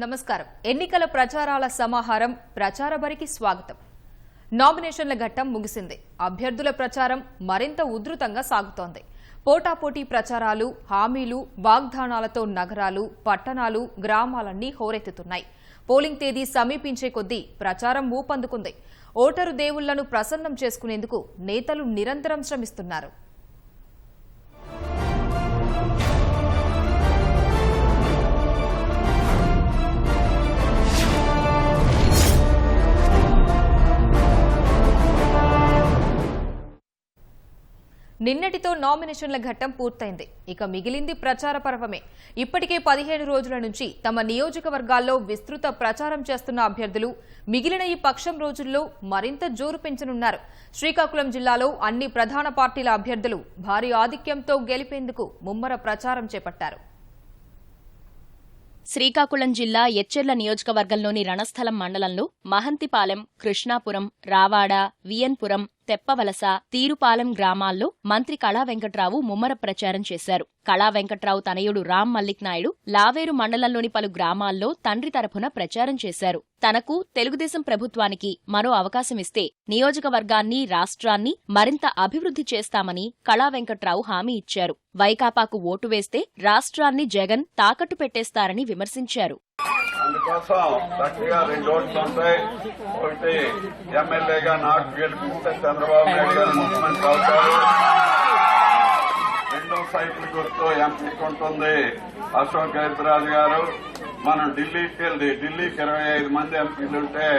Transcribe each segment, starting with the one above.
నమస్కారం. ఎన్నికల ప్రచారాల సమాహారం ప్రచార బరికి స్వాగతం. నామినేషన్ల ఘట్టం ముగిసింది. అభ్యర్థుల ప్రచారం మరింత ఉధృతంగా సాగుతోంది. పోటాపోటీ ప్రచారాలు, హామీలు, వాగ్దానాలతో నగరాలు, పట్టణాలు, గ్రామాలన్నీ హోరెత్తుతున్నాయి. పోలింగ్ తేదీ సమీపించే కొద్దీ ప్రచారం ఊపందుకుంది. ఓటరు దేవుళ్లను ప్రసన్నం చేసుకునేందుకు నేతలు నిరంతరం శ్రమిస్తున్నారు. నిన్నటితో నామినేషన్ల ఘట్టం పూర్తయింది. ఇక మిగిలింది ప్రచార పర్వమే. ఇప్పటికే 15 రోజుల నుంచి తమ నియోజకవర్గాల్లో విస్తృత ప్రచారం చేస్తున్న అభ్యర్థులు మిగిలిన ఈ పక్షం రోజుల్లో మరింత జోరు పెంచనున్నారు. శ్రీకాకుళం జిల్లాలో అన్ని ప్రధాన పార్టీల అభ్యర్థులు భారీ ఆధిక్యంతో గెలిపేందుకు ముమ్మర ప్రచారం చేపట్టారు. శ్రీకాకుళం జిల్లా ఎచ్చెర్ల నియోజకవర్గంలోని రణస్థలం మండలంలో మహంతిపాలెం, కృష్ణాపురం, రావాడ, వియన్పురం, తెప్పవలస, తీరుపాలెం గ్రామాల్లో మంత్రి కళా వెంకట్రావు ముమ్మర ప్రచారం చేశారు. కళా వెంకట్రావు తనయుడు రామ్ మల్లిక్ నాయుడు లావేరు మండలంలోని పలు గ్రామాల్లో తండ్రి తరఫున ప్రచారం చేశారు. తనకు తెలుగుదేశం ప్రభుత్వానికి మరో అవకాశమిస్తే నియోజకవర్గాన్ని, రాష్ట్రాన్ని మరింత అభివృద్ధి చేస్తామని కళా వెంకట్రావు హామీ ఇచ్చారు. వైకాపాకు ఓటు వేస్తే రాష్ట్రాన్ని జగన్ తాకట్టు పెట్టేస్తారని విమర్శించారు. అందుకోసం గట్టిగా 2 ఓట్లు ఉంటాయి. ఒకటి ఎమ్మెల్యేగా నాకు గెలుపుకుంటే చంద్రబాబు నాయుడు గారు ముఖ్యమంత్రి అవుతారు. రెండో సైకిల్ గుర్తు ఎంపీకి ఉంటుంది అశోక్ గజపతిరాజు గారు. మనం ఢిల్లీకి 25 మంది ఎంపీలుంటే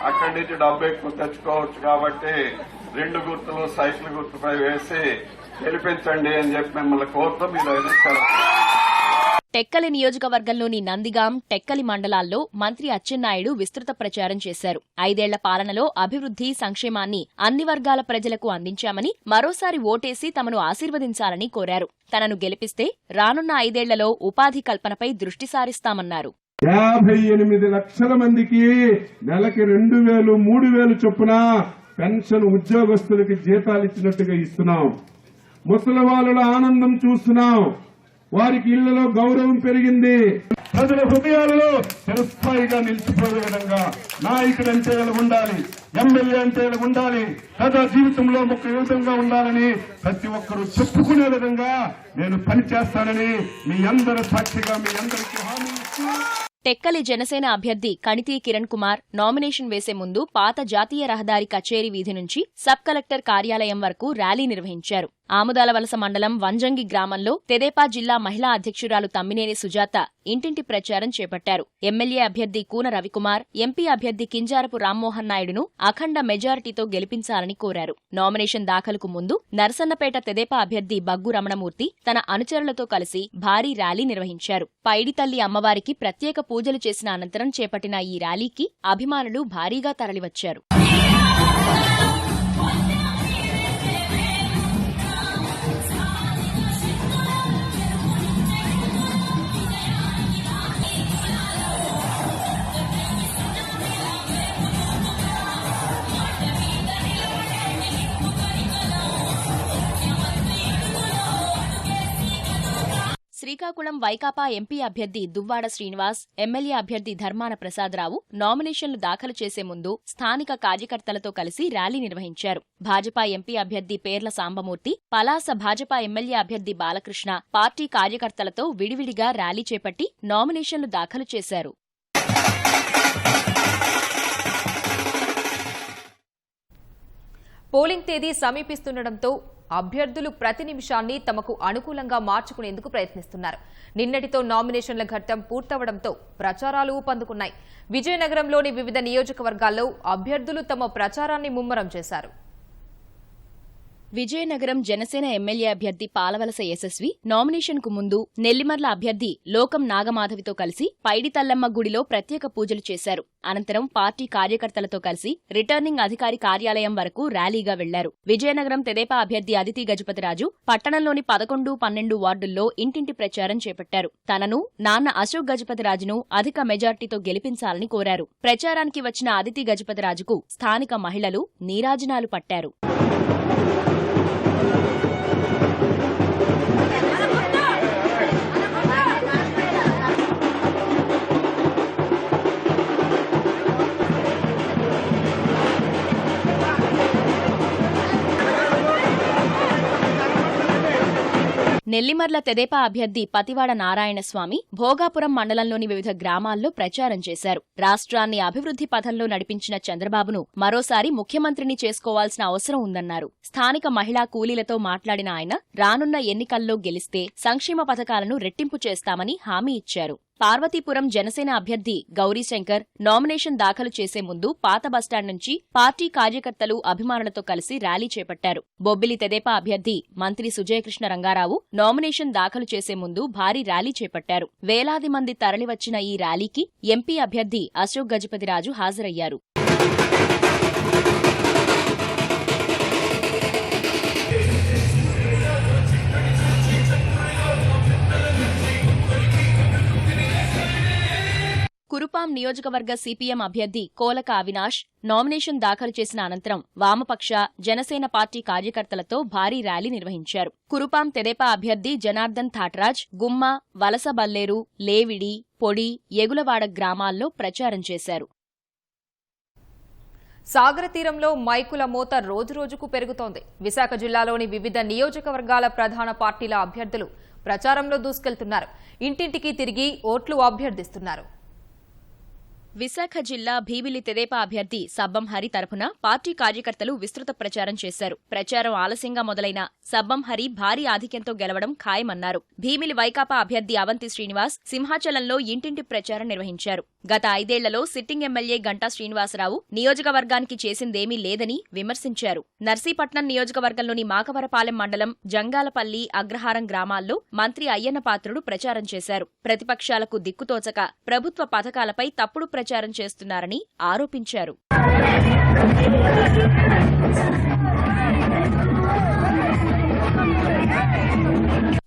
అక్కడి నుంచి డబ్బు ఎక్కువ తెచ్చుకోవచ్చు. కాబట్టి 2 గుర్తులు సైకిల్ గుర్తుపై వేసి గెలిపించండి అని చెప్పి మిమ్మల్ని కోరుతూ మీరు ఎదుర్కొన్నారు. టెక్కలి నియోజకవర్గంలోని నందిగాం, టెక్కలి మండలాల్లో మంత్రి అచ్చెన్నాయుడు విస్తృత ప్రచారం చేశారు. 5 ఏళ్ల పాలనలో అభివృద్ధి, సంక్షేమాన్ని అన్ని వర్గాల ప్రజలకు అందించామని, మరోసారి ఓటేసి తమను ఆశీర్వదించాలని కోరారు. తనను గెలిపిస్తే రానున్న 5 ఏళ్లలో ఉపాధి కల్పనపై దృష్టి సారిస్తామన్నారు. 58 లక్షల మందికి నెలకి 2000, 3000 చొప్పున పెన్షన్ ఉద్యోగస్తులకి జీతాలిచ్చినట్టుగా ఇస్తున్నాం. ముసలి వాళ్ళ ఆనందం చూస్తున్నాం. వారికి ఇళ్లలో గౌరవం పెరిగింది. ప్రజల హృదయాలలో చిరస్థాయిగా నిలిచిపోయే విధంగా నాయకుడు అంటే ఇలా ఉండాలి, ఎమ్మెల్యే అంటే ఇలా ఉండాలి, ప్రజా జీవితంలో ఒక విధంగా ఉండాలని ప్రతి ఒక్కరూ చెప్పుకునే విధంగా నేను పనిచేస్తానని మీ అందరి సాక్షిగా మీ అందరికీ హామీ ఇస్తూ టెక్కలి జనసేన అభ్యర్థి కణితి కిరణ్ కుమార్ నామినేషన్ వేసే ముందు పాత జాతీయ రహదారి కచేరీ వీధి నుంచి సబ్ కలెక్టర్ కార్యాలయం వరకు ర్యాలీ నిర్వహించారు. ఆముదాలవలస మండలం వంజంగి గ్రామంలో తెదేపా జిల్లా మహిళా అధ్యక్షురాలు తమ్మినేని సుజాత ఇంటింటి ప్రచారం చేపట్టారు. ఎమ్మెల్యే అభ్యర్థి కూన రవికుమార్, ఎంపీ అభ్యర్థి కింజారపు రామ్మోహన్ నాయుడును అఖండ మెజారిటీతో గెలిపించాలని కోరారు. నామినేషన్ దాఖలుకు ముందు నరసన్నపేట తెదేపా అభ్యర్థి బగ్గు రమణమూర్తి తన అనుచరులతో కలిసి భారీ ర్యాలీ నిర్వహించారు. పైడితల్లి అమ్మవారికి ప్రత్యేక పూజలు చేసిన అనంతరం చేపట్టిన ఈ ర్యాలీకి అభిమానులు భారీగా తరలివచ్చారు. శ్రీకాకుళం వైకాపా ఎంపీ అభ్యర్థి దువ్వాడ శ్రీనివాస్, ఎమ్మెల్యే అభ్యర్థి ధర్మాన ప్రసాదరావు నామినేషన్లు దాఖలు చేసే ముందు స్థానిక కార్యకర్తలతో కలిసి ర్యాలీ నిర్వహించారు. భాజపా ఎంపీ అభ్యర్థి పేర్ల సాంబమూర్తి, పలాస భాజపా ఎమ్మెల్యే అభ్యర్థి బాలకృష్ణ పార్టీ కార్యకర్తలతో విడివిడిగా ర్యాలీ చేపట్టి నామినేషన్లు దాఖలు చేశారు. పోలింగ్ తేదీ సమీపిస్తుండటంతో అభ్యర్థులు ప్రతి నిమిషాన్ని తమకు అనుకూలంగా మార్చుకునేందుకు ప్రయత్నిస్తున్నారు. నిన్నటితో నామినేషన్ల ఘట్టం పూర్తవడంతో ప్రచారాలు ఊపందుకున్నాయి. విజయనగరంలోని వివిధ నియోజకవర్గాల్లో అభ్యర్థులు తమ ప్రచారాన్ని ముమ్మరం చేశారు. విజయనగరం జనసేన ఎమ్మెల్యే అభ్యర్థి పాలవలస యశస్వి నామినేషన్కు ముందు నెల్లిమర్ల అభ్యర్థి లోకం నాగమాధవితో కలిసి పైడితల్లమ్మ గుడిలో ప్రత్యేక పూజలు చేశారు. అనంతరం పార్టీ కార్యకర్తలతో కలిసి రిటర్నింగ్ అధికారి కార్యాలయం వరకు ర్యాలీగా వెళ్లారు. విజయనగరం తెదేపా అభ్యర్థి అదితి గజపతిరాజు పట్టణంలోని 11, 12 వార్డుల్లో ఇంటింటి ప్రచారం చేపట్టారు. తనను, నాన్న అశోక్ గజపతిరాజును అధిక మెజార్టీతో గెలిపించాలని కోరారు. ప్రచారానికి వచ్చిన అదితి గజపతిరాజుకు స్థానిక మహిళలు నీరాజనాలు పట్టారు. నెల్లిమర్ల తెదేపా అభ్యర్థి పతివాడ నారాయణస్వామి భోగాపురం మండలంలోని వివిధ గ్రామాల్లో ప్రచారం చేశారు. రాష్ట్రాన్ని అభివృద్ధి పథంలో నడిపించిన చంద్రబాబును మరోసారి ముఖ్యమంత్రిని చేసుకోవాల్సిన అవసరం ఉందన్నారు. స్థానిక మహిళా కూలీలతో మాట్లాడిన ఆయన రానున్న ఎన్నికల్లో గెలిస్తే సంక్షేమ పథకాలను రెట్టింపు చేస్తామని హామీ ఇచ్చారు. పార్వతీపురం జనసేన అభ్యర్థి గౌరీశంకర్ నామినేషన్ దాఖలు చేసే ముందు పాత బస్టాండ్ నుంచి పార్టీ కార్యకర్తలు అభిమానులతో కలిసి ర్యాలీ చేపట్టారు. బొబ్బిలి తెదేపా అభ్యర్థి మంత్రి సుజయకృష్ణ రంగారావు నామినేషన్ దాఖలు చేసే ముందు భారీ ర్యాలీ చేపట్టారు. వేలాది మంది తరలివచ్చిన ఈ ర్యాలీకి ఎంపీ అభ్యర్థి అశోక్ గజపతిరాజు హాజరయ్యారు. కురుపాం నియోజకవర్గ సిపిఎం అభ్యర్థి కోలక అవినాష్ నామినేషన్ దాఖలు చేసిన అనంతరం వామపక్ష జనసేన పార్టీ కార్యకర్తలతో భారీ ర్యాలీ నిర్వహించారు. కురుపాం తెదేపా అభ్యర్థి జనార్దన్ థాటరాజ్ గుమ్మ, వలసబల్లేరు, లేవిడి, పొడి, ఎగులవాడ గ్రామాల్లో ప్రచారం చేశారు. సాగర తీరంలో మైకుల మోత రోజురోజుకు పెరుగుతోంది. విశాఖ జిల్లాలోని వివిధ నియోజకవర్గాల ప్రధాన పార్టీల అభ్యర్థులు ప్రచారంలో దూసుకెళ్తున్నారు. ఇంటింటికి తిరిగి ఓట్లు అభ్యర్థిస్తున్నారు. విశాఖ జిల్లా భీమిలి తెదేపా అభ్యర్థి సబ్బం హరి తరపున పార్టీ కార్యకర్తలు విస్తృత ప్రచారం చేశారు. ప్రచారం ఆలస్యంగా మొదలైన సబ్బం హరి భారీ ఆధిక్యంతో గెలవడం ఖాయమన్నారు. భీమిలి వైకాపా అభ్యర్థి అవంతి శ్రీనివాస్ సింహాచలంలో ఇంటింటి ప్రచారం నిర్వహించారు. గత 5 ఏళ్లలో సిట్టింగ్ ఎమ్మెల్యే గంటా శ్రీనివాసరావు నియోజకవర్గానికి చేసిందేమీ లేదని విమర్శించారు. నర్సీపట్నం నియోజకవర్గంలోని మాకవరపాలెం మండలం జంగాలపల్లి, అగ్రహారం గ్రామాల్లో మంత్రి అయ్యన్న పాత్రుడు ప్రచారం చేశారు. ప్రతిపక్షాలకు దిక్కుతోచక ప్రభుత్వ పథకాలపై తప్పుడు ప్రచారం చేస్తున్నారని ఆరోపించారు.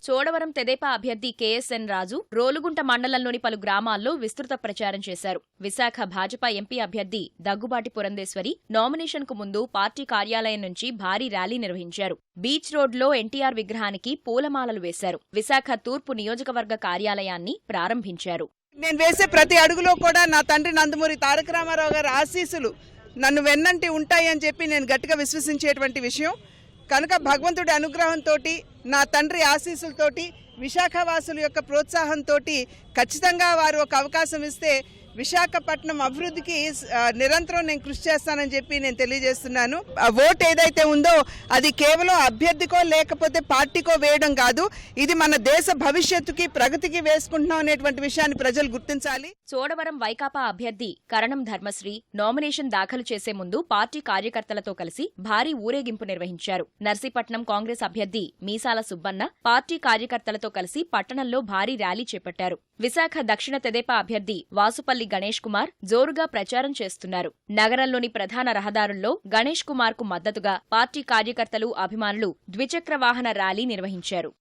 చోడవరం తెదేపా అభ్యర్థి కెఎస్ఎన్ రాజు రోలుగుంట మండలంలోని పలు గ్రామాల్లో విస్తృత ప్రచారం చేశారు. విశాఖ భాజపా ఎంపీ అభ్యర్థి దగ్గుబాటి పురంధేశ్వరి నామినేషన్కు ముందు పార్టీ కార్యాలయం నుంచి భారీ ర్యాలీ నిర్వహించారు. బీచ్ రోడ్లో ఎన్టీఆర్ విగ్రహానికి పూలమాలలు వేశారు. విశాఖ తూర్పు నియోజకవర్గ కార్యాలయాన్ని ప్రారంభించారు. నేను వేసే ప్రతి అడుగులో కూడా నా తండ్రి నందమూరి తారక రామారావు గారి ఆశీస్సులు నన్ను వెన్నంటి ఉంటాయని చెప్పి నేను గట్టిగా విశ్వసించేటువంటి విషయం. కనుక భగవంతుడి అనుగ్రహంతో, నా తండ్రి ఆశీస్సులతోటి, విశాఖవాసుల యొక్క ప్రోత్సాహంతో ఖచ్చితంగా వారు ఒక అవకాశం ఇస్తే విశాఖపట్నం అభివృద్ధికి నిరంతరం నేను కృషి చేస్తానని చెప్పి నేను తెలియజేస్తున్నాను. ఆ ఓటు ఏదైతే ఉందో అది కేవలం అభ్యర్థికో లేకపోతే పార్టీకో వేయడం కాదు, ఇది మన దేశ భవిష్యత్తుకి ప్రగతికి వేసుకుంటున్నాం అనేటువంటి విషయాన్ని ప్రజలు గుర్తించాలి. చోడవరం వైకాపా అభ్యర్థి కరణం ధర్మశ్రీ నామినేషన్ దాఖలు చేసే ముందు పార్టీ కార్యకర్తలతో కలిసి భారీ ఊరేగింపు నిర్వహించారు. నర్సీపట్నం కాంగ్రెస్ అభ్యర్థి మీసాల సుబ్బన్న పార్టీ కార్యకర్తలతో కలిసి పట్టణంలో భారీ ర్యాలీ చేపట్టారు. విశాఖ దక్షిణ తెదేపా అభ్యర్థి వాసుపల్లి గణేష్ కుమార్ జోరుగా ప్రచారం చేస్తున్నారు. నగరంలోని ప్రధాన రహదారుల్లో గణేష్ కుమార్ కు మద్దతుగా పార్టీ కార్యకర్తలు, అభిమానులు ద్విచక్ర వాహన ర్యాలీ నిర్వహించారు.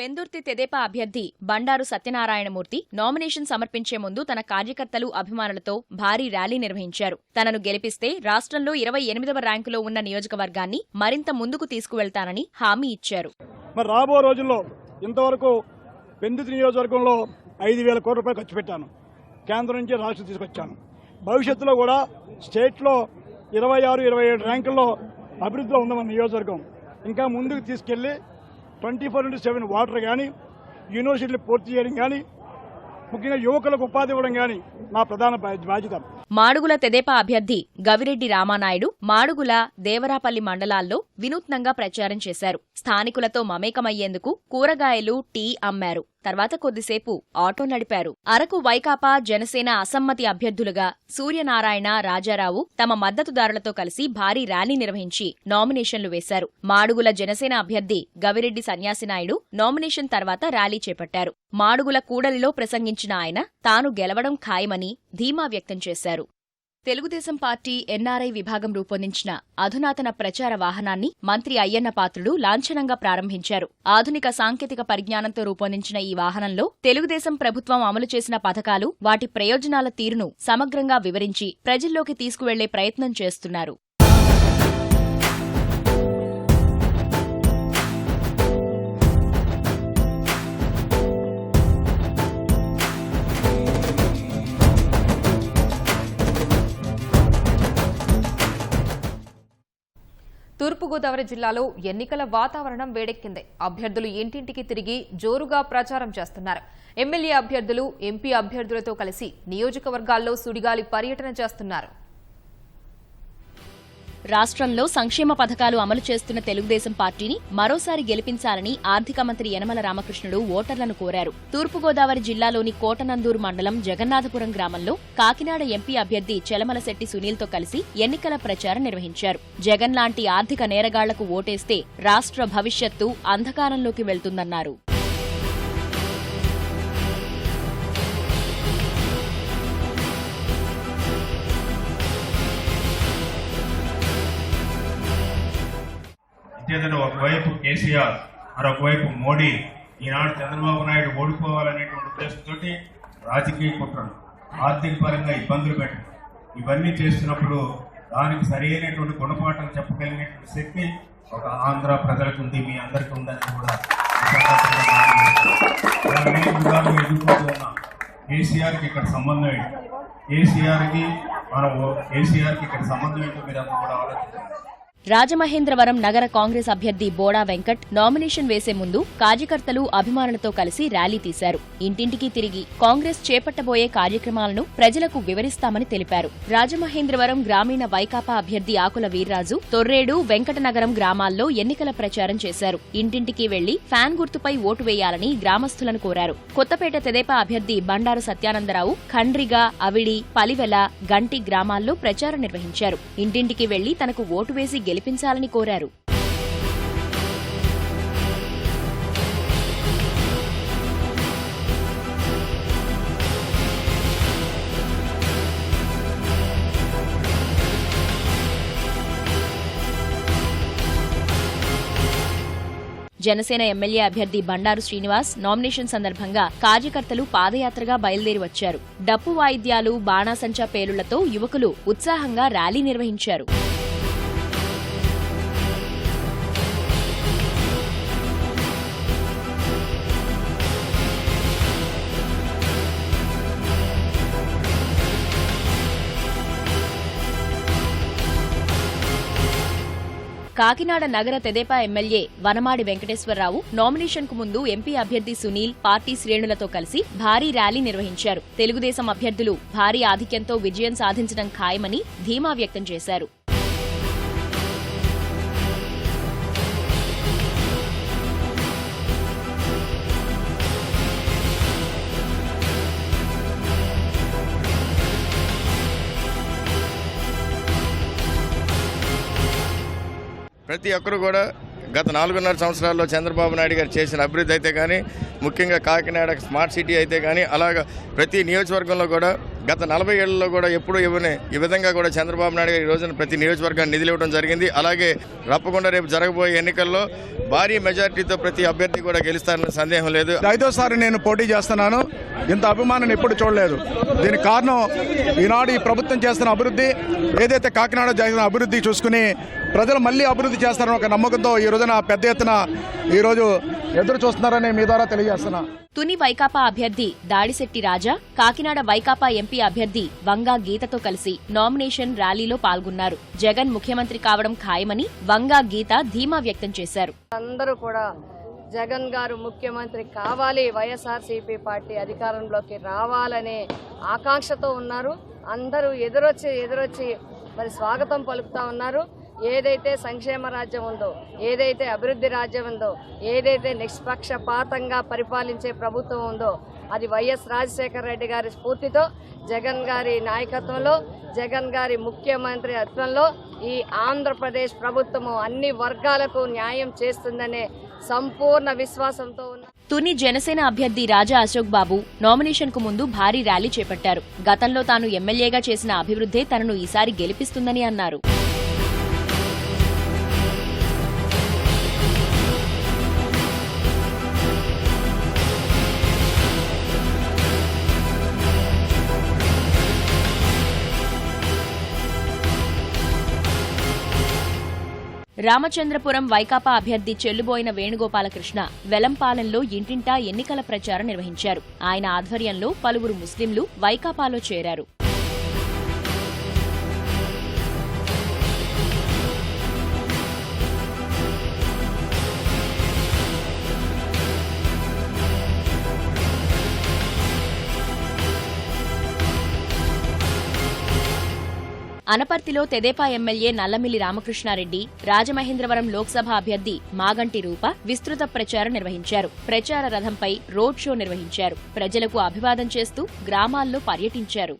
పెందుర్తి తెదేపా అభ్యర్థి బండారు సత్యనారాయణమూర్తి నామినేషన్ సమర్పించే ముందు తన కార్యకర్తలు, అభిమానులతో భారీ ర్యాలీ నిర్వహించారు. తనను గెలిపిస్తే రాష్ట్రంలో 28వ ర్యాంకులో ఉన్న నియోజకవర్గాన్ని మరింత ముందుకు తీసుకువెళ్తానని హామీ ఇచ్చారు. మరి రాబో రోజుల్లో ఇంతవరకు పెందుర్తి నియోజకవర్గంలో 5,000 కోట్ల రూపాయలు ఖర్చు పెట్టాను. కేంద్రం నుంచి రాష్ట్రం తీసుకొచ్చాను. భవిష్యత్తులో కూడా స్టేట్లో 26, 27 ర్యాంకుల్లో అభివృద్ధిలో ఉంది మన నియోజకవర్గం. ఇంకా ముందుకు తీసుకెళ్లి 24/7 వాటర్ కానీ, యూనివర్సిటీలు పూర్తి చేయడం కానీ, ముఖ్యంగా యువకులకు ఉపాధి ఇవ్వడం కానీ నా ప్రధాన బాధ్యత. మాడుగుల తెదేపా అభ్యర్థి గవిరెడ్డి రామానాయుడు మాడుగుల, దేవరాపల్లి మండలాల్లో వినూత్నంగా ప్రచారం చేశారు. స్థానికులతో మమేకమయ్యేందుకు కూరగాయలు, టీ అమ్మారు. తర్వాత కొద్దిసేపు ఆటో నడిపారు. అరకు వైకాపా, జనసేన అసమ్మతి అభ్యర్థులుగా సూర్యనారాయణ, రాజారావు తమ మద్దతుదారులతో కలిసి భారీ ర్యాలీ నిర్వహించి నామినేషన్లు వేశారు. మాడుగుల జనసేన అభ్యర్థి గవిరెడ్డి సన్యాసినాయుడు నామినేషన్ తర్వాత ర్యాలీ చేపట్టారు. మాడుగుల కూడలిలో ప్రసంగించిన ఆయన తాను గెలవడం ఖాయమని ధీమా వ్యక్తం చేశారు. తెలుగుదేశం పార్టీ ఎన్ఆర్ఐ విభాగం రూపొందించిన అధునాతన ప్రచార వాహనాన్ని మంత్రి అయ్యన్న పాత్రుడు లాంఛనంగా ప్రారంభించారు. ఆధునిక సాంకేతిక పరిజ్ఞానంతో రూపొందించిన ఈ వాహనంలో తెలుగుదేశం ప్రభుత్వం అమలు చేసిన పథకాలు, వాటి ప్రయోజనాల తీరును సమగ్రంగా వివరించి ప్రజల్లోకి తీసుకువెళ్లే ప్రయత్నం చేస్తున్నారు. తూర్పుగోదావరి జిల్లాలో ఎన్నికల వాతావరణం వేడెక్కింది. అభ్యర్థులు ఇంటింటికి తిరిగి జోరుగా ప్రచారం చేస్తున్నారు. ఎమ్మెల్యే అభ్యర్థులు, ఎంపీ అభ్యర్థులతో కలిసి నియోజకవర్గాల్లో సుడిగాలి పర్యటన చేస్తున్నారు. రాష్ట్రంలో సంక్షేమ పథకాలు అమలు చేస్తున్న తెలుగుదేశం పార్టీని మరోసారి గెలిపించాలని ఆర్థిక మంత్రి యనమల రామకృష్ణుడు ఓటర్లను కోరారు. తూర్పుగోదావరి జిల్లాలోని కోటనందూరు మండలం జగన్నాథపురం గ్రామంలో కాకినాడ ఎంపీ అభ్యర్థి చెలమలశెట్టి సునీల్తో కలిసి ఎన్నికల ప్రచారం నిర్వహించారు. జగన్ లాంటి ఆర్థిక నేరగాళ్లకు ఓటేస్తే రాష్ట్ర భవిష్యత్తు అంధకారంలోకి వెళ్తుందన్నారు. ఏదైనా ఒకవైపు కేసీఆర్, మరొకవైపు మోడీ, ఈనాడు చంద్రబాబు నాయుడు ఓడిపోవాలనేటువంటి ఉద్దేశంతో రాజకీయ కుట్రలు, ఆర్థిక పరంగా ఇబ్బందులు పెట్టడం, ఇవన్నీ చేస్తున్నప్పుడు దానికి సరైనటువంటి గుణపాఠం చెప్పగలిగినటువంటి శక్తి ఒక ఆంధ్ర ప్రజలకు ఉంది, మీ అందరికీ ఉందని కూడా ఎదుర్కొంటూ ఉన్నాం. కేసీఆర్కి ఇక్కడ సంబంధం ఏంటి, కేసీఆర్కి ఇక్కడ సంబంధం ఏంటో మీరు అందరూ కూడా ఆలోచించారు. రాజమహేంద్రవరం నగర కాంగ్రెస్ అభ్యర్థి బోడా వెంకట్ నామినేషన్ వేసే ముందు కార్యకర్తలు, అభిమానులతో కలిసి ర్యాలీ తీశారు. ఇంటింటికి తిరిగి కాంగ్రెస్ చేపట్టబోయే కార్యక్రమాలను ప్రజలకు వివరిస్తామని తెలిపారు. రాజమహేంద్రవరం గ్రామీణ వైకాపా అభ్యర్థి ఆకుల వీర్రాజు, తొర్రేడు, వెంకటనగరం గ్రామాల్లో ఎన్నికల ప్రచారం చేశారు. ఇంటింటికి వెళ్లి ఫ్యాన్ గుర్తుపై ఓటు వేయాలని గ్రామస్తులను కోరారు. కొత్తపేట తెదేపా అభ్యర్థి బండారు సత్యానందరావు ఖండ్రిగ, అవిడి, పలివెల, గంటి గ్రామాల్లో ప్రచారం నిర్వహించారు. ఇంటింటికి వెళ్లి తనకు ఓటు వేసి గెలిపించాలని కోరారు. జనసేన ఎమ్మెల్యే అభ్యర్థి బండారు శ్రీనివాస్ నామినేషన్ సందర్భంగా కార్యకర్తలు పాదయాత్రగా బయలుదేరి వచ్చారు. డప్పు వాయిద్యాలు, బాణాసంచా పేలుళ్లతో యువకులు ఉత్సాహంగా ర్యాలీ నిర్వహించారు. కాకినాడ నగర తెదేపా ఎమ్మెల్యే వనమాడి వెంకటేశ్వరరావు నామినేషన్కు ముందు ఎంపీ అభ్యర్థి సునీల్, పార్టీ శ్రేణులతో కలిసి భారీ ర్యాలీ నిర్వహించారు. తెలుగుదేశం అభ్యర్థులు భారీ ఆధిక్యంతో విజయం సాధించడం ఖాయమని ధీమా వ్యక్తం చేశారు. ప్రతి ఒక్కరు కూడా గత 4.5 సంవత్సరాల్లో చంద్రబాబు నాయుడు గారు చేసిన అభివృద్ధి అయితే కానీ, ముఖ్యంగా కాకినాడ స్మార్ట్ సిటీ అయితే కానీ, అలాగా ప్రతి నియోజకవర్గంలో కూడా గత 40 ఏళ్లలో కూడా ఎప్పుడూ ఇవ్వని ఈ విధంగా కూడా చంద్రబాబు నాయుడు గారు ఈ రోజున ప్రతి నియోజకవర్గాన్ని నిధులు ఇవ్వడం జరిగింది. అలాగే తప్పకుండా రేపు జరగబోయే ఎన్నికల్లో భారీ మెజార్టీతో ప్రతి అభ్యర్థి కూడా గెలుస్తారన్న సందేహం లేదు. 5వ నేను పోటీ చేస్తున్నాను. ఇంత అభిమానాన్ని ఎప్పుడు చూడలేదు. దీనికి కారణం ఈనాడు ఈ ప్రభుత్వం చేస్తున్న అభివృద్ధి, ఏదైతే కాకినాడ జరిగిన అభివృద్ధి చూసుకుని ప్రజలు మళ్లీ అభివృద్ధి చేస్తారని ఒక నమ్మకంతో ఈ రోజున పెద్ద ఎత్తున ఈ రోజు ఎదురు చూస్తున్నారని మీ ద్వారా తెలియజేస్తున్నా. తుని వైకాపా అభ్యర్థి దాడిశెట్టి రాజా, కాకినాడ వైకాపా ఎంపీ అభ్యర్థి వంగా గీతతో కలిసి నామినేషన్ ర్యాలీలో పాల్గొన్నారు. జగన్ ముఖ్యమంత్రి కావడం ఖాయమని వంగా గీత ధీమా వ్యక్తం చేశారు. అందరూ కూడా జగన్ గారు ముఖ్యమంత్రి కావాలి, వైఎస్ఆర్సీపీ పార్టీ అధికారంలోకి రావాలనే ఆకాంక్షతో ఉన్నారు. అందరూ ఎదురొచ్చి మరి స్వాగతం పలుకుతా ఉన్నారు. ఏదైతే సంక్షేమ రాజ్యం ఉందో, ఏదైతే అభివృద్ధి రాజ్యం ఉందో, ఏదైతే నిష్పక్షపాతంగా పరిపాలించే ప్రభుత్వం ఉందో, అది వైఎస్ రాజశేఖర రెడ్డి గారి స్ఫూర్తితో, జగన్ గారి నాయకత్వంలో, జగన్ గారి ముఖ్యమంత్రి అత్వంలో ఈ ఆంధ్రప్రదేశ్ ప్రభుత్వము అన్ని వర్గాలకు న్యాయం చేస్తుందనే సంపూర్ణ విశ్వాసంతో ఉన్న తుని జనసేన అభ్యర్థి రాజా అశోక్ బాబు నామినేషన్ కు ముందు భారీ ర్యాలీ చేపట్టారు. గతంలో తాను ఎమ్మెల్యేగా చేసిన అభివృద్ధే తనను ఈసారి గెలిపిస్తుందని అన్నారు. రామచంద్రపురం వైకాపా అభ్యర్థి చెల్లుబోయిన వేణుగోపాలకృష్ణ వెలంపాలెంలో ఇంటింటా ఎన్నికల ప్రచారం నిర్వహించారు. ఆయన ఆధ్వర్యంలో పలువురు ముస్లింలు వైకాపాలో చేరారు. అనపర్తిలో తెదేపా ఎమ్మెల్యే నల్లమిల్లి రామకృష్ణారెడ్డి, రాజమహేంద్రవరం లోక్సభ అభ్యర్థి మాగంటి రూప విస్తృత ప్రచారం నిర్వహించారు. ప్రచార రథంపై రోడ్ షో నిర్వహించారు. ప్రజలకు అభివాదం చేస్తూ గ్రామాల్లో పర్యటించారు.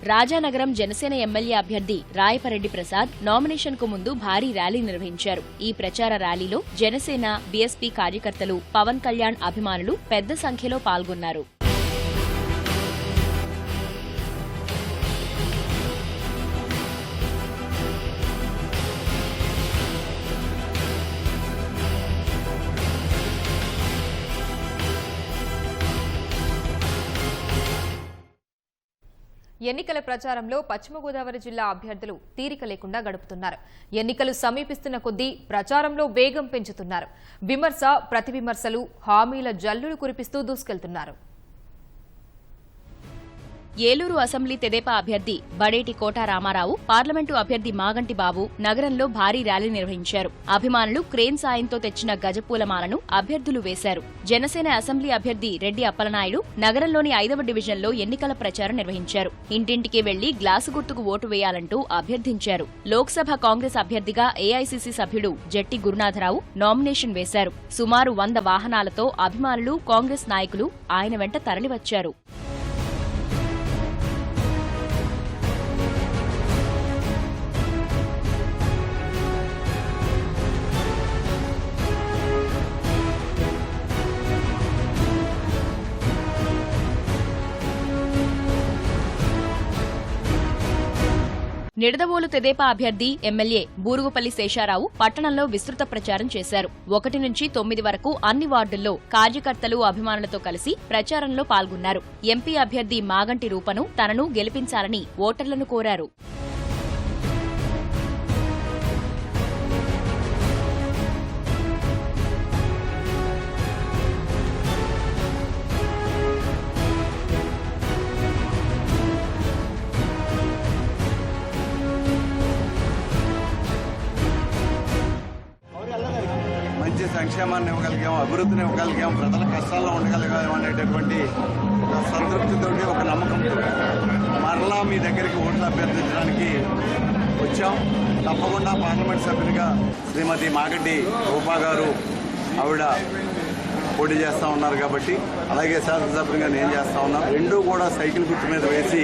రాజానగరం జనసేన ఎమ్మెల్యే అభ్యర్థి రాయపరెడ్డి ప్రసాద్ నామినేషన్ కు ముందు భారీ ర్యాలీ నిర్వహించారు. ఈ ప్రచార ర్యాలీలో జనసేన, బీఎస్పీ కార్యకర్తలు, పవన్ కళ్యాణ్ అభిమానులు పెద్ద సంఖ్యలో పాల్గొన్నారు. ఎన్నికల ప్రచారంలో పశ్చిమ గోదావరి జిల్లా అభ్యర్థులు తీరిక లేకుండా గడుపుతున్నారు. ఎన్నికలు సమీపిస్తున్న కొద్దీ ప్రచారంలో వేగం పెంచుతున్నారు. విమర్శ, ప్రతివిమర్శలు, హామీల జల్లులు కురిపిస్తూ దూసుకెళ్తున్నారు. ఏలూరు అసెంబ్లీ తెదేపా అభ్యర్థి బడేటి కోట రామారావు, పార్లమెంటు అభ్యర్థి మాగంటి బాబు నగరంలో భారీ ర్యాలీ నిర్వహించారు. అభిమానులు క్రేన్ సాయంతో తెచ్చిన గజపూలమాలను అభ్యర్థులు వేశారు. జనసేన అసెంబ్లీ అభ్యర్థి రెడ్డి అప్పలనాయుడు నగరంలోని 5వ డివిజన్లో ఎన్నికల ప్రచారం నిర్వహించారు. ఇంటింటికి వెళ్లి గ్లాసు గుర్తుకు ఓటు వేయాలంటూ అభ్యర్థించారు. లోక్సభ కాంగ్రెస్ అభ్యర్థిగా ఏఐసీసీ సభ్యుడు జట్టి గురునాథరావు నామినేషన్ వేశారు. సుమారు 100 వాహనాలతో అభిమానులు, కాంగ్రెస్ నాయకులు ఆయన వెంట తరలివచ్చారు. నిడదవోలు తెదేపా అభ్యర్థి ఎమ్మెల్యే బూరుగుపల్లి శేషారావు పట్టణంలో విస్తృత ప్రచారం చేశారు. 1 నుంచి 9 వరకు అన్ని వార్డుల్లో కార్యకర్తలు, అభిమానులతో కలిసి ప్రచారంలో పాల్గొన్నారు. ఎంపీ అభ్యర్థి మాగంటి రూపను తనను గెలిపించాలని ఓటర్లను కోరారు. మంచి సంక్షేమాన్ని ఇవ్వగలిగాం, అభివృద్ధిని ఇవ్వగలిగాం, ప్రజల కష్టాల్లో ఉండగలిగాం అనేటటువంటి ఒక సంతృప్తితోటి, ఒక నమ్మకంతో మరలా మీ దగ్గరికి ఓట్లు అభ్యర్థించడానికి వచ్చాం. తప్పకుండా పార్లమెంట్ సభ్యునిగా శ్రీమతి మాగంటి రూపా గారు ఆవిడ పోటీ చేస్తూ ఉన్నారు కాబట్టి, అలాగే శాసనసభ్యునిగా నేను చేస్తా ఉన్నాను. రెండూ కూడా సైకిల్ గుర్తు మీద వేసి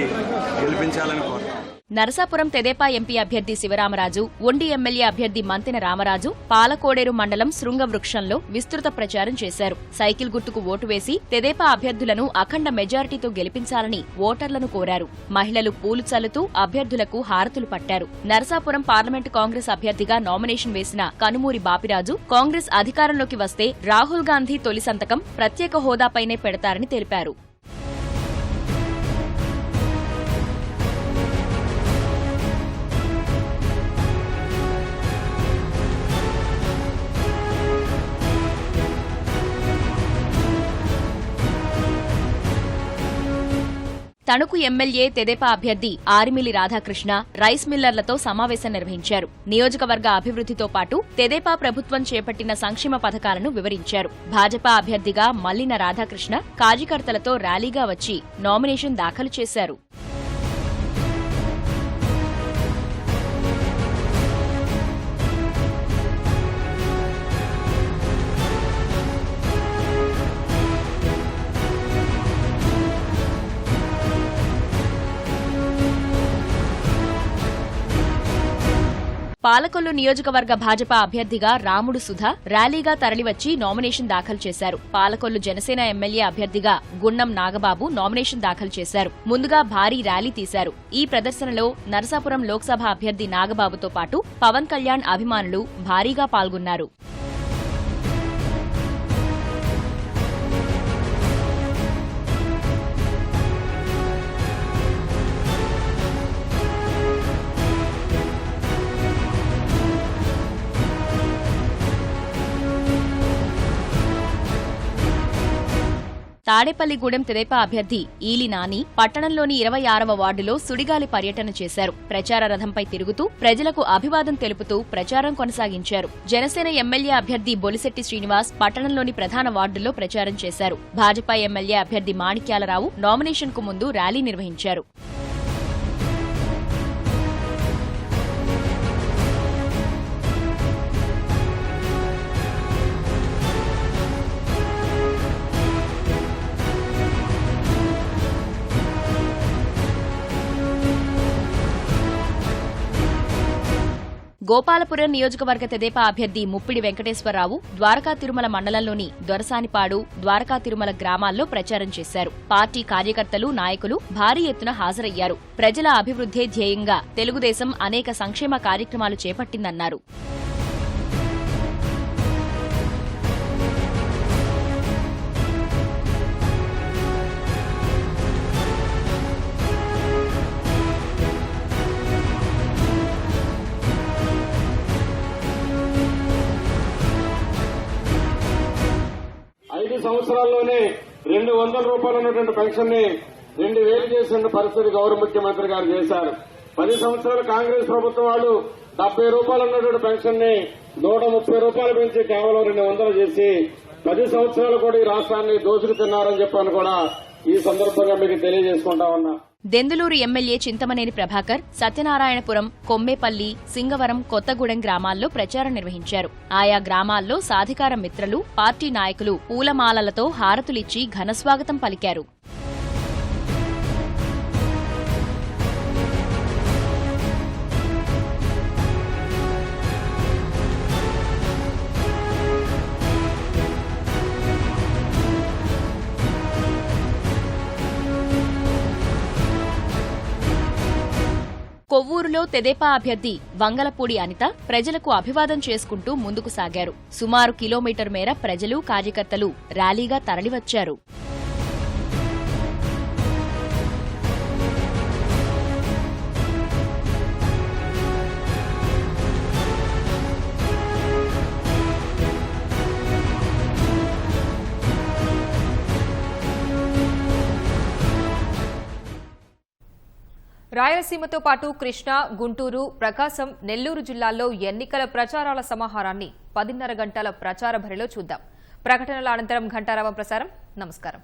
గెలిపించాలని కోరుతాం. నరసాపురం తెదేపా ఎంపీ అభ్యర్థి శివరామరాజు, ఒండి ఎమ్మెల్యే అభ్యర్థి మంతెన రామరాజు పాలకోడేరు మండలం శృంగవృక్షంలో విస్తృత ప్రచారం చేశారు. సైకిల్ గుర్తుకు ఓటు వేసి తెదేపా అభ్యర్థులను అఖండ మెజారిటీతో గెలిపించాలని ఓటర్లను కోరారు. మహిళలు పూలు చల్లుతూ అభ్యర్థులకు హారతులు పట్టారు. నరసాపురం పార్లమెంటు కాంగ్రెస్ అభ్యర్థిగా నామినేషన్ వేసిన కనుమూరి బాపిరాజు, కాంగ్రెస్ అధికారంలోకి వస్తే రాహుల్ గాంధీ తొలి సంతకం ప్రత్యేక హోదాపైనే పెడతారని తెలిపారు. తణుకు ఎమ్మెల్యే తెదేపా అభ్యర్థి ఆరిమిల్లి రాధాకృష్ణ రైస్ మిల్లర్లతో సమావేశం నిర్వహించారు. నియోజకవర్గ అభివృద్ధితో పాటు తెదేపా ప్రభుత్వం చేపట్టిన సంక్షేమ పథకాలను వివరించారు. భాజపా అభ్యర్థిగా మల్లిన రాధాకృష్ణ కార్యకర్తలతో ర్యాలీగా వచ్చి నామినేషన్ దాఖలు చేశారు. పాలకొల్లు నియోజకవర్గ భాజపా అభ్యర్థిగా రాముడు సుధా ర్యాలీగా తరలివచ్చి నామినేషన్ దాఖలు చేశారు. పాలకొల్లు జనసేన ఎమ్మెల్యే అభ్యర్థిగా గున్నం నాగబాబు నామినేషన్ దాఖలు చేశారు. ముందుగా భారీ ర్యాలీ తీశారు. ఈ ప్రదర్శనలో నరసాపురం లోక్సభ అభ్యర్థి నాగబాబుతో పాటు పవన్ కళ్యాణ్ అభిమానులు భారీగా పాల్గొన్నారు. తాడేపల్లిగూడెం తెదేపా అభ్యర్థి ఈలి నాని పట్టణంలోని 26వ వార్డులో సుడిగాలి పర్యటన చేశారు. ప్రచార రథంపై తిరుగుతూ ప్రజలకు అభివాదం తెలుపుతూ ప్రచారం కొనసాగించారు. జనసేన ఎమ్మెల్యే అభ్యర్థి బొలిశెట్టి శ్రీనివాస్ పట్టణంలోని ప్రధాన వార్డుల్లో ప్రచారం చేశారు. భాజపా ఎమ్మెల్యే అభ్యర్థి మాణిక్యాలరావు నామినేషన్ కు ముందు ర్యాలీ నిర్వహించారు. గోపాలపురం నియోజకవర్గ తెదేపా అభ్యర్థి ముప్పిడి వెంకటేశ్వరరావు ద్వారకా తిరుమల మండలంలోని దొరసానిపాడు, ద్వారకా తిరుమల గ్రామాల్లో ప్రచారం చేశారు. పార్టీ కార్యకర్తలు, నాయకులు భారీ ఎత్తున హాజరయ్యారు. ప్రజల అభివృద్ధే ధ్యేయంగా తెలుగుదేశం అనేక సంక్షేమ కార్యక్రమాలు చేపట్టిందన్నారు. సంవత్సరాల్లోనే 200 రూపాయలు ఉన్నటువంటి పెన్షన్ ని 2000 చేసిన పరిస్థితి గౌరవ ముఖ్యమంత్రి గారు చేశారు. 10 సంవత్సరాలు కాంగ్రెస్ ప్రభుత్వం వాళ్ళు 70 రూపాయలు ఉన్నటువంటి పెన్షన్ ని 130 రూపాయలు పెంచి కేవలం 200 చేసి 10 సంవత్సరాలు కూడా ఈ రాష్ట్రాన్ని దోచుకు తిన్నారని చెప్పని కూడా ఈ సందర్భంగా మీకు తెలియజేసుకుంటా ఉన్నా. దెందులూరు ఎమ్మెల్యే చింతమనేని ప్రభాకర్ సత్యనారాయణపురం, కొమ్మేపల్లి, సింగవరం, కొత్తగూడెం గ్రామాల్లో ప్రచారం నిర్వహించారు. ఆయా గ్రామాల్లో సాధికార మిత్రులు, పార్టీ నాయకులు పూలమాలలతో హారతులిచ్చి ఘనస్వాగతం పలికారు. కొవ్వూరులో తెదేపా అభ్యర్థి వంగలపూడి అనిత ప్రజలకు అభివాదం చేసుకుంటూ ముందుకు సాగారు. సుమారు కిలోమీటర్ మేర ప్రజలు, కార్యకర్తలు ర్యాలీగా తరలివచ్చారు. రాయలసీమతో పాటు కృష్ణా, గుంటూరు, ప్రకాశం, నెల్లూరు జిల్లాల్లో ఎన్నికల ప్రచారాల సమాహారాన్ని 10:30 గంటల ప్రచార భరిలో చూద్దాం. ప్రకటనల అనంతరం ఘంటారావం ప్రసారం. నమస్కారం.